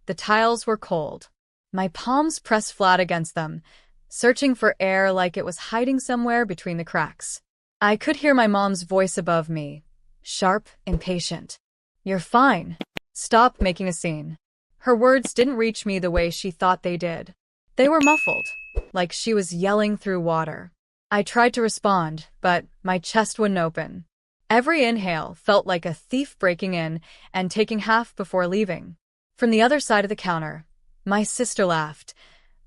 The tiles were cold. My palms pressed flat against them, searching for air like it was hiding somewhere between the cracks. I could hear my mom's voice above me, sharp, impatient. "You're fine. Stop making a scene." Her words didn't reach me the way she thought they did. They were muffled, like she was yelling through water. I tried to respond, but my chest wouldn't open. Every inhale felt like a thief breaking in and taking half before leaving. From the other side of the counter, my sister laughed,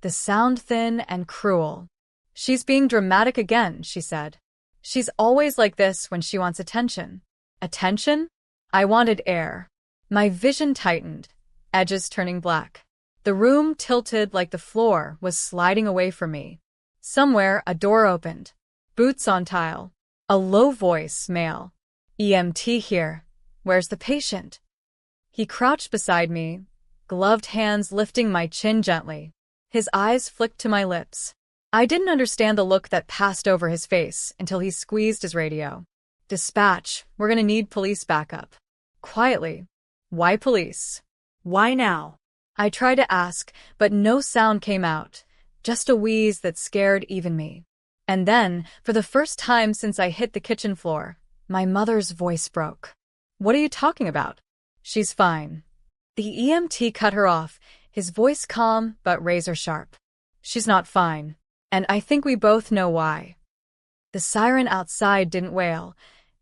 the sound thin and cruel. "She's being dramatic again," she said. "She's always like this when she wants attention." Attention? I wanted air. My vision tightened, edges turning black. The room tilted like the floor was sliding away from me. Somewhere, a door opened. Boots on tile. A low voice, male. "EMT here. Where's the patient?" He crouched beside me, gloved hands lifting my chin gently. His eyes flicked to my lips. I didn't understand the look that passed over his face until he squeezed his radio. "Dispatch, we're gonna need police backup." Quietly. "Why police? Why now?" I tried to ask, but no sound came out, just a wheeze that scared even me. And then, for the first time since I hit the kitchen floor, my mother's voice broke. "What are you talking about?" "She's fine." The EMT cut her off, his voice calm but razor-sharp. "She's not fine. And I think we both know why." The siren outside didn't wail.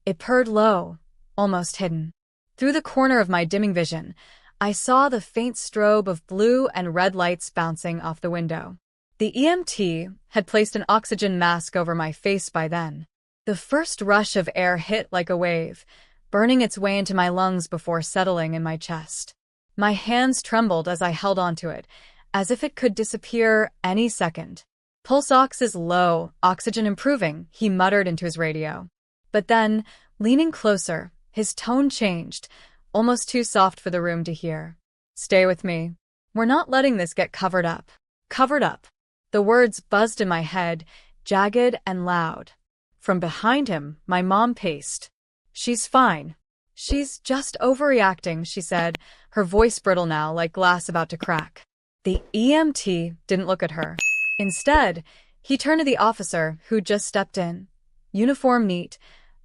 It purred low, almost hidden. Through the corner of my dimming vision, I saw the faint strobe of blue and red lights bouncing off the window. The EMT had placed an oxygen mask over my face by then. The first rush of air hit like a wave, burning its way into my lungs before settling in my chest. My hands trembled as I held onto it, as if it could disappear any second. "Pulse ox is low, oxygen improving," he muttered into his radio. But then, leaning closer, his tone changed, almost too soft for the room to hear. "Stay with me. We're not letting this get covered up." Covered up. The words buzzed in my head, jagged and loud. From behind him, my mom paced. "She's fine. She's just overreacting," she said, her voice brittle now like glass about to crack. The EMT didn't look at her. Instead, he turned to the officer who'd just stepped in. Uniform neat,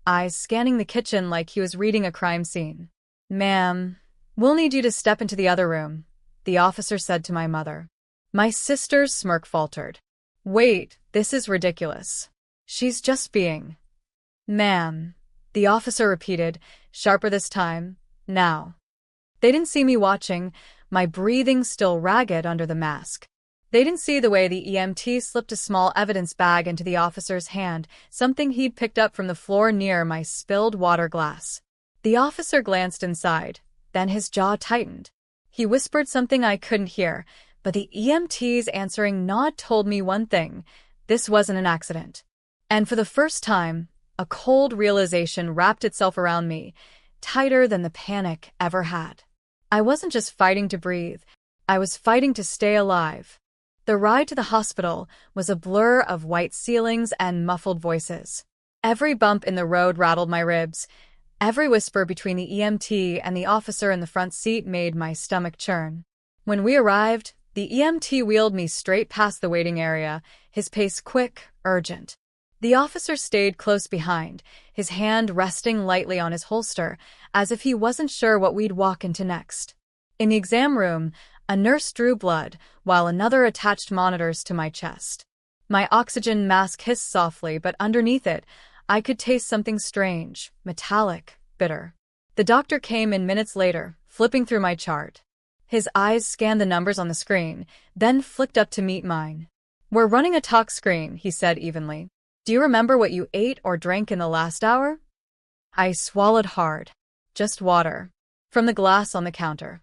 eyes scanning the kitchen like he was reading a crime scene. "Ma'am, we'll need you to step into the other room," the officer said to my mother. My sister's smirk faltered. "Wait, this is ridiculous. She's just being—" "Ma'am," the officer repeated, sharper this time, "now." They didn't see me watching, my breathing still ragged under the mask. They didn't see the way the EMT slipped a small evidence bag into the officer's hand, something he'd picked up from the floor near my spilled water glass. The officer glanced inside, then his jaw tightened. He whispered something I couldn't hear, but the EMT's answering nod told me one thing: this wasn't an accident. And for the first time, a cold realization wrapped itself around me, tighter than the panic ever had. I wasn't just fighting to breathe, I was fighting to stay alive. The ride to the hospital was a blur of white ceilings and muffled voices. Every bump in the road rattled my ribs. Every whisper between the EMT and the officer in the front seat made my stomach churn. When we arrived, the EMT wheeled me straight past the waiting area, his pace quick, urgent. The officer stayed close behind, his hand resting lightly on his holster, as if he wasn't sure what we'd walk into next. In the exam room, a nurse drew blood, while another attached monitors to my chest. My oxygen mask hissed softly, but underneath it, I could taste something strange, metallic, bitter. The doctor came in minutes later, flipping through my chart. His eyes scanned the numbers on the screen, then flicked up to meet mine. "We're running a talk screen," he said evenly. "Do you remember what you ate or drank in the last hour?" I swallowed hard. "Just water." From the glass on the counter.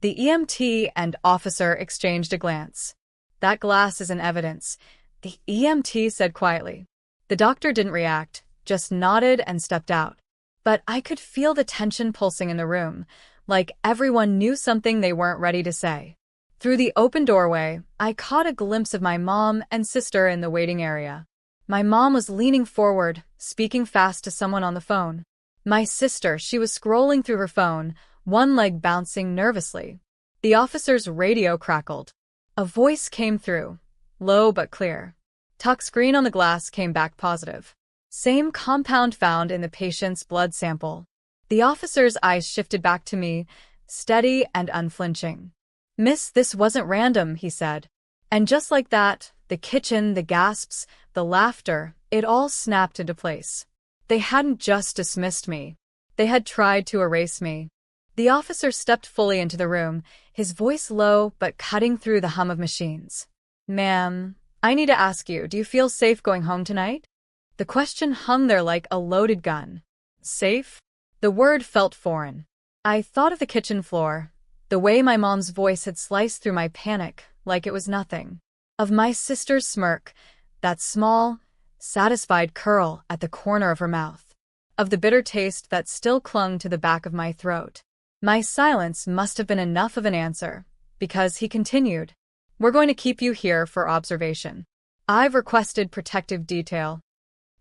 The EMT and officer exchanged a glance. "That glass is in evidence," the EMT said quietly. The doctor didn't react, just nodded and stepped out. But I could feel the tension pulsing in the room, like everyone knew something they weren't ready to say. Through the open doorway, I caught a glimpse of my mom and sister in the waiting area. My mom was leaning forward, speaking fast to someone on the phone. My sister, she was scrolling through her phone, one leg bouncing nervously. The officer's radio crackled. A voice came through, low but clear. Tuck screen on the glass came back positive. Same compound found in the patient's blood sample. The officer's eyes shifted back to me, steady and unflinching. "Miss, this wasn't random," he said. And just like that, the kitchen, the gasps, the laughter, it all snapped into place. They hadn't just dismissed me. They had tried to erase me. The officer stepped fully into the room, his voice low but cutting through the hum of machines. "Ma'am, I need to ask you, do you feel safe going home tonight?" The question hung there like a loaded gun. Safe? The word felt foreign. I thought of the kitchen floor, the way my mom's voice had sliced through my panic like it was nothing. Of my sister's smirk, that small, satisfied curl at the corner of her mouth. Of the bitter taste that still clung to the back of my throat. My silence must have been enough of an answer, because he continued, "We're going to keep you here for observation. I've requested protective detail."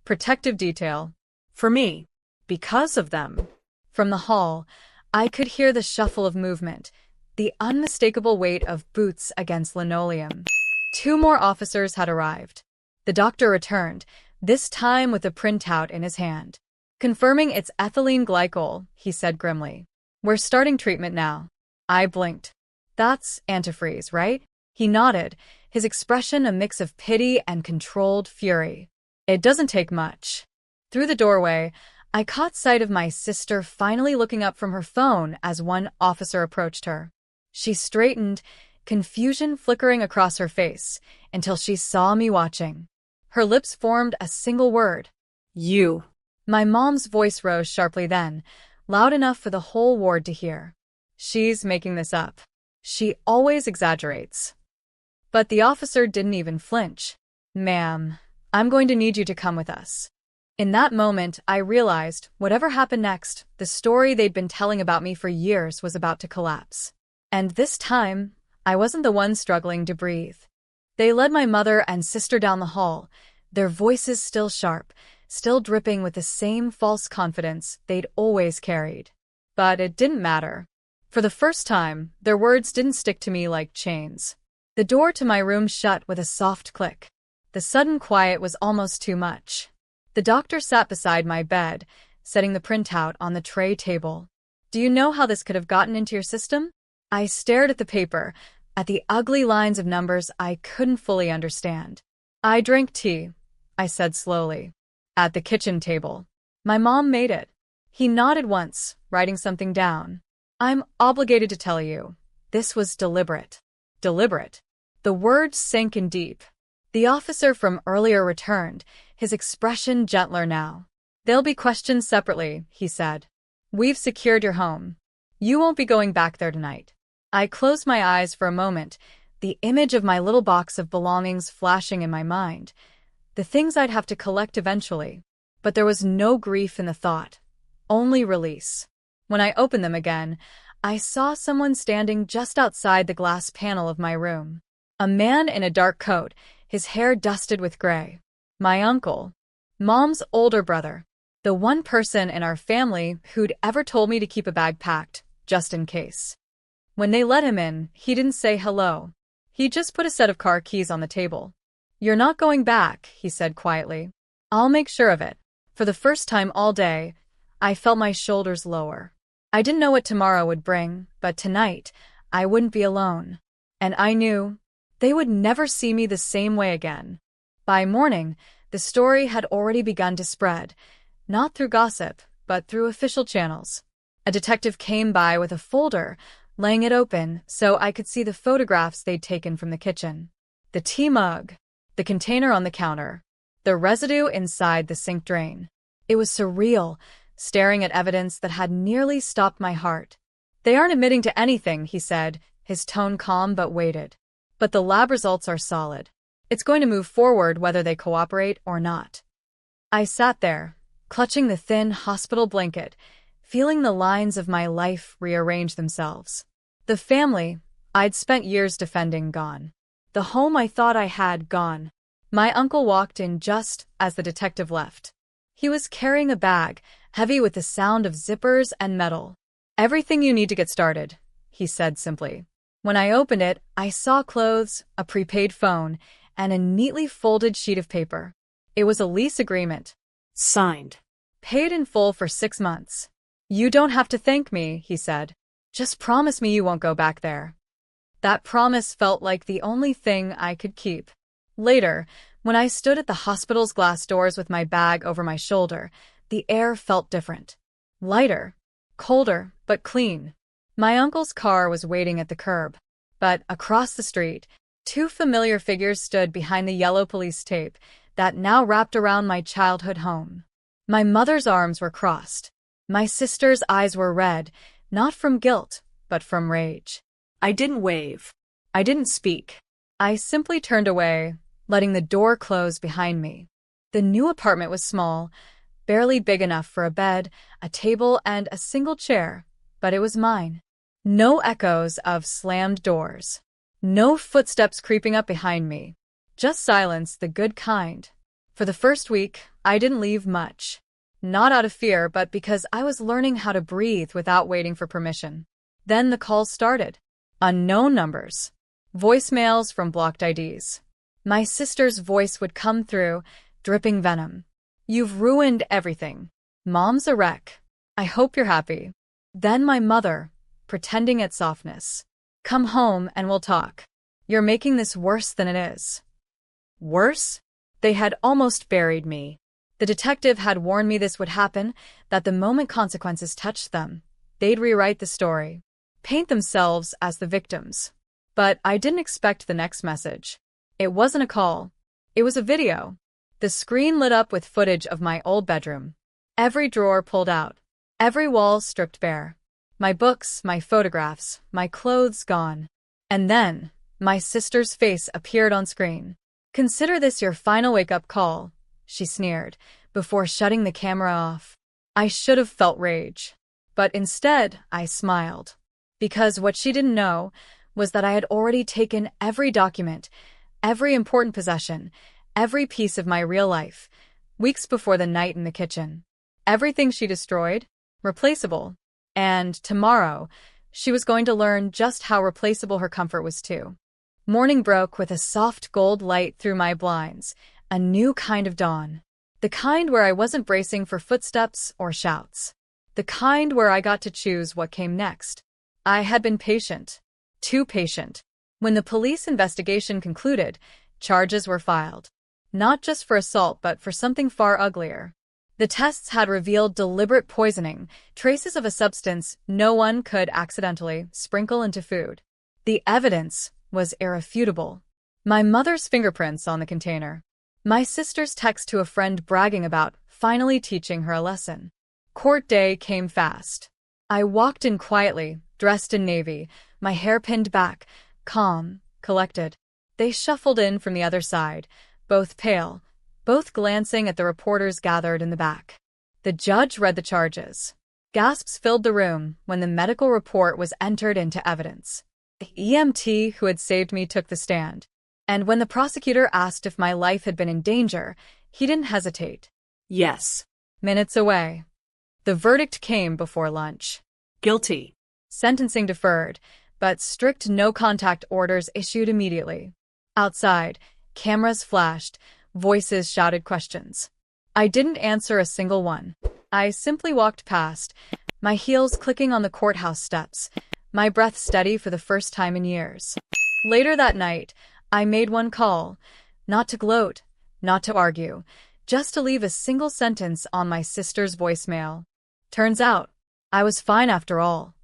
Protective detail. For me. Because of them. From the hall, I could hear the shuffle of movement, the unmistakable weight of boots against linoleum. 2 more officers had arrived. The doctor returned, this time with a printout in his hand. "Confirming it's ethylene glycol," he said grimly. "We're starting treatment now." I blinked. "That's antifreeze, right?" He nodded, his expression a mix of pity and controlled fury. "It doesn't take much." Through the doorway, I caught sight of my sister finally looking up from her phone as one officer approached her. She straightened, confusion flickering across her face, until she saw me watching. Her lips formed a single word. "You." My mom's voice rose sharply then, loud enough for the whole ward to hear. "She's making this up. She always exaggerates." But the officer didn't even flinch. "Ma'am, I'm going to need you to come with us." In that moment, I realized, whatever happened next, the story they'd been telling about me for years was about to collapse. And this time, I wasn't the one struggling to breathe. They led my mother and sister down the hall, their voices still sharp, still dripping with the same false confidence they'd always carried. But it didn't matter. For the first time, their words didn't stick to me like chains. The door to my room shut with a soft click. The sudden quiet was almost too much. The doctor sat beside my bed, setting the printout on the tray table. "Do you know how this could have gotten into your system?" I stared at the paper, at the ugly lines of numbers I couldn't fully understand. "I drank tea," I said slowly. "At the kitchen table. My mom made it." He nodded once, writing something down. "I'm obligated to tell you. This was deliberate." Deliberate. The words sank in deep. The officer from earlier returned, his expression gentler now. "They'll be questioned separately," he said. "We've secured your home. You won't be going back there tonight." I closed my eyes for a moment, the image of my little box of belongings flashing in my mind, the things I'd have to collect eventually. But there was no grief in the thought, only release. When I opened them again, I saw someone standing just outside the glass panel of my room. A man in a dark coat, his hair dusted with gray. My uncle. Mom's older brother. The one person in our family who'd ever told me to keep a bag packed, just in case. When they let him in, he didn't say hello. He just put a set of car keys on the table. "You're not going back," he said quietly. "I'll make sure of it." For the first time all day, I felt my shoulders lower. I didn't know what tomorrow would bring, but tonight, I wouldn't be alone. And I knew they would never see me the same way again. By morning, the story had already begun to spread, not through gossip, but through official channels. A detective came by with a folder, laying it open so I could see the photographs they'd taken from the kitchen. The tea mug, the container on the counter, the residue inside the sink drain. It was surreal, staring at evidence that had nearly stopped my heart. "They aren't admitting to anything," he said, his tone calm but weighted. "But the lab results are solid. It's going to move forward whether they cooperate or not." I sat there, clutching the thin hospital blanket, feeling the lines of my life rearrange themselves. The family I'd spent years defending gone. The home I thought I had gone. My uncle walked in just as the detective left. He was carrying a bag, heavy with the sound of zippers and metal. "Everything you need to get started," he said simply. When I opened it, I saw clothes, a prepaid phone, and a neatly folded sheet of paper. It was a lease agreement. Signed. Paid in full for 6 months. "You don't have to thank me," he said. "Just promise me you won't go back there." That promise felt like the only thing I could keep. Later, when I stood at the hospital's glass doors with my bag over my shoulder, the air felt different. Lighter, colder, but clean. My uncle's car was waiting at the curb. But across the street, 2 familiar figures stood behind the yellow police tape that now wrapped around my childhood home. My mother's arms were crossed. My sister's eyes were red, not from guilt, but from rage. I didn't wave. I didn't speak. I simply turned away, letting the door close behind me. The new apartment was small, barely big enough for a bed, a table, and a single chair, but it was mine. No echoes of slammed doors. No footsteps creeping up behind me. Just silence, the good kind. For the first week, I didn't leave much. Not out of fear, but because I was learning how to breathe without waiting for permission. Then the calls started. Unknown numbers. Voicemails from blocked IDs. My sister's voice would come through, dripping venom. "You've ruined everything. Mom's a wreck. I hope you're happy." Then my mother, pretending at softness. "Come home and we'll talk. You're making this worse than it is." Worse? They had almost buried me. The detective had warned me this would happen, that the moment consequences touched them, they'd rewrite the story, paint themselves as the victims. But I didn't expect the next message. It wasn't a call. It was a video. The screen lit up with footage of my old bedroom. Every drawer pulled out. Every wall stripped bare. My books, my photographs, my clothes gone. And then, my sister's face appeared on screen. "Consider this your final wake-up call," she sneered, before shutting the camera off. I should have felt rage. But instead, I smiled. Because what she didn't know was that I had already taken every document, every important possession, every piece of my real life, weeks before the night in the kitchen. Everything she destroyed, replaceable. And tomorrow, she was going to learn just how replaceable her comfort was too. Morning broke with a soft gold light through my blinds, a new kind of dawn. The kind where I wasn't bracing for footsteps or shouts. The kind where I got to choose what came next. I had been patient. Too patient. When the police investigation concluded, charges were filed. Not just for assault, but for something far uglier. The tests had revealed deliberate poisoning, traces of a substance no one could accidentally sprinkle into food. The evidence was irrefutable. My mother's fingerprints on the container. My sister's text to a friend bragging about finally teaching her a lesson. Court day came fast. I walked in quietly, dressed in navy, my hair pinned back, calm, collected. They shuffled in from the other side, both pale, both glancing at the reporters gathered in the back. The judge read the charges. Gasps filled the room when the medical report was entered into evidence. The EMT who had saved me took the stand. And when the prosecutor asked if my life had been in danger, he didn't hesitate. Yes. Minutes away. The verdict came before lunch. Guilty. Sentencing deferred, but strict no-contact orders issued immediately. Outside, cameras flashed, voices shouted questions. I didn't answer a single one. I simply walked past, my heels clicking on the courthouse steps, my breath steady for the first time in years. Later that night, I made one call, not to gloat, not to argue, just to leave a single sentence on my sister's voicemail. Turns out, I was fine after all.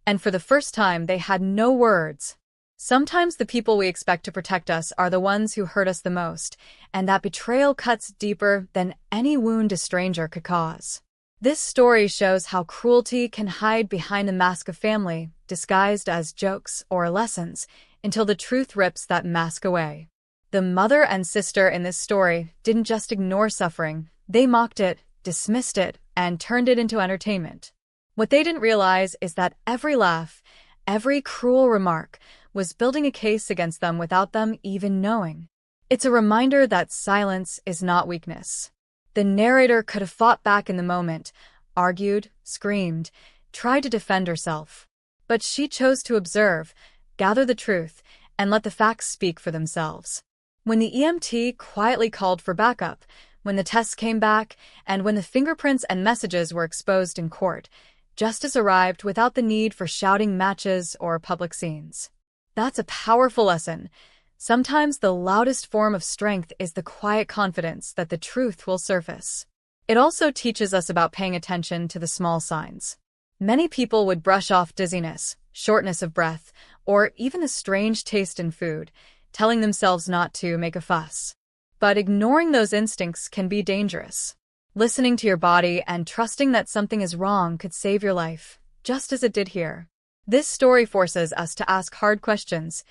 And for the first time, they had no words. Sometimes the people we expect to protect us are the ones who hurt us the most, and that betrayal cuts deeper than any wound a stranger could cause. This story shows how cruelty can hide behind the mask of family, disguised as jokes or lessons, until the truth rips that mask away. The mother and sister in this story didn't just ignore suffering, they mocked it, dismissed it, and turned it into entertainment. What they didn't realize is that every laugh, every cruel remark, was building a case against them without them even knowing. It's a reminder that silence is not weakness. The narrator could have fought back in the moment, argued, screamed, tried to defend herself. But she chose to observe, gather the truth, and let the facts speak for themselves. When the EMT quietly called for backup, when the tests came back, and when the fingerprints and messages were exposed in court, justice arrived without the need for shouting matches or public scenes. That's a powerful lesson. Sometimes the loudest form of strength is the quiet confidence that the truth will surface. It also teaches us about paying attention to the small signs. Many people would brush off dizziness, shortness of breath, or even a strange taste in food, telling themselves not to make a fuss. But ignoring those instincts can be dangerous. Listening to your body and trusting that something is wrong could save your life, just as it did here. This story forces us to ask hard questions.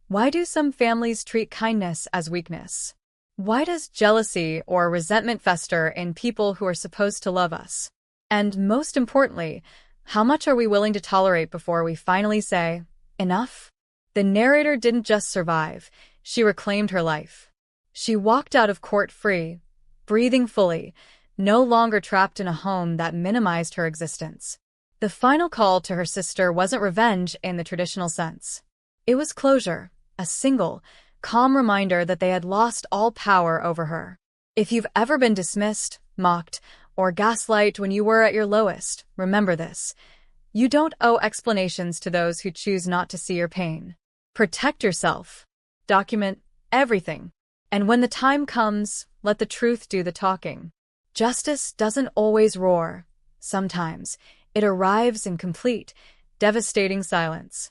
Why do some families treat kindness as weakness? Why does jealousy or resentment fester in people who are supposed to love us? And most importantly, how much are we willing to tolerate before we finally say, enough? The narrator didn't just survive, she reclaimed her life. She walked out of court free, breathing fully, no longer trapped in a home that minimized her existence. The final call to her sister wasn't revenge in the traditional sense. It was closure, a single, calm reminder that they had lost all power over her. If you've ever been dismissed, mocked, or gaslighted when you were at your lowest, remember this. You don't owe explanations to those who choose not to see your pain. Protect yourself. Document everything. And when the time comes, let the truth do the talking. Justice doesn't always roar. Sometimes, it arrives in complete, devastating silence.